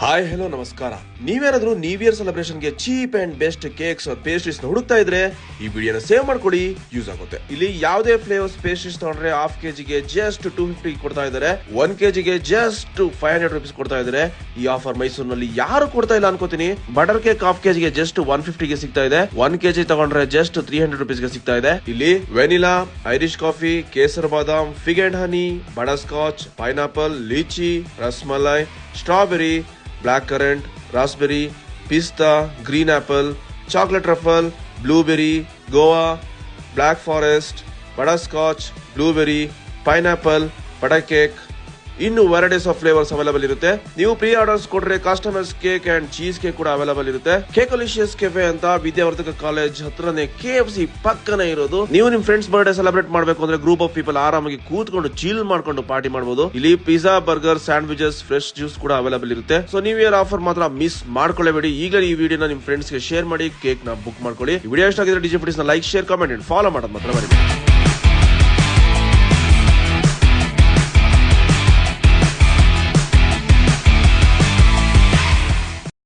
Hi hello ನಮಸ್ಕಾರ. ನೀವೇನಾದ್ರೂ new year celebration ಗೆ cheap and best cakes pastries ಹುಡುಕ್ತಾ ಇದ್ರೆ ಈ ವಿಡಿಯೋನ ಸೇವ್ ಮಾಡ್ಕೊಳ್ಳಿ, ಯೂಸ್ ಆಗುತ್ತೆ. ಇಲ್ಲಿ ಯಾವುದೇ ಫ್ಲೇವರ್ಸ್ ಪೇಸ್ಟ್ರೀಸ್ ತಗೊಂಡ್ರೆ ಹಾಫ್ ಕೆಜಿಗೆ ಜಸ್ಟ್ 250 ಕೊಡ್ತಾ ಇದ್ದಾರೆ, 1 ಕೆಜಿಗೆ ಜಸ್ಟ್ 500 ರೂಪೀಸ್ ಕೊಡ್ತಾ ಇದ್ದಾರೆ. ಈ ಆಫರ್ ಮೈಸೂರಿನಲ್ಲಿ ಯಾರು ಕೊಡ್ತಾ ಇಲ್ಲ ಅನ್ಕೋತೀನಿ. ಬಟರ್ ಕೇಕ್ ಹಾಫ್ ಕೆಜಿಗೆ ಜಸ್ಟ್ 150 ಗೆ ಸಿಗ್ತಾ ಇದೆ, 1 ಕೆಜಿ ತಗೊಂಡ್ರೆ ಜಸ್ಟ್ 300 ರೂಪೀಸ್ ಗೆ ಸಿಗ್ತಾ ಇದೆ. ಇಲ್ಲಿ vanilla, Irish coffee, kesar badam, fig and honey, butterscotch, pineapple, lychee, rasmalai, strawberry, black currant, raspberry, pista, green apple, chocolate truffle, blueberry, guava, black forest, butterscotch, blueberry, pineapple, butter cake, ಇನ್ನು varieties of flavours available ಇರುತ್ತೆ. ನೀವು pre orders ಕೊಟ್ರೆ customers cake and cheese cake ಕೂಡ available ಇರುತ್ತೆ. Cakeolicious cafe ಅಂತ ವಿದ್ಯಾವರ್ಧಕ college ಹತ್ರನೇ KFC ಪಕ್ಕನೇ ಇರೋದು. ನೀವು ನಿಮ್ ಫ್ರೆಂಡ್ಸ್ ಬರ್ಡೇ ಸೆಲೆಬ್ರೇಟ್ ಮಾಡಬೇಕು ಅಂದ್ರೆ ಗ್ರೂಪ್ ಆಫ್ ಪೀಪಲ್ ಆರಾಮಾಗಿ ಕೂತ್ಕೊಂಡು ಚಿಲ್ ಮಾಡ್ಕೊಂಡು ಪಾರ್ಟಿ ಮಾಡಬಹುದು. ಇಲ್ಲಿ pizza, burger, sandwiches, fresh juice ಕೂಡ ಅವೈಲೇಬಲ್ ಇರುತ್ತೆ. ಸೊ ನ್ಯೂ ಇಯರ್ ಆಫರ್ ಮಾತ್ರ ಮಿಸ್ ಮಾಡ್ಕೊಳ್ಳಬೇಡಿ. ಈಗ ಈ ವಿಡಿಯೋನ ನಿಮ್ ಫ್ರೆಂಡ್ಸ್ ಗೆ ಶೇರ್ ಮಾಡಿ ಕೇಕ್ ನ ಬುಕ್ ಮಾಡ್ಕೊಳ್ಳಿ. ಈ ವಿಡಿಯೋ ಇಷ್ಟ ಆಗಿದ್ರೆ DJ Foodies ನ like, share, comment and follow ಮಾಡೋದು ಮಾತ್ರ ಮರಿಬೇಡಿ.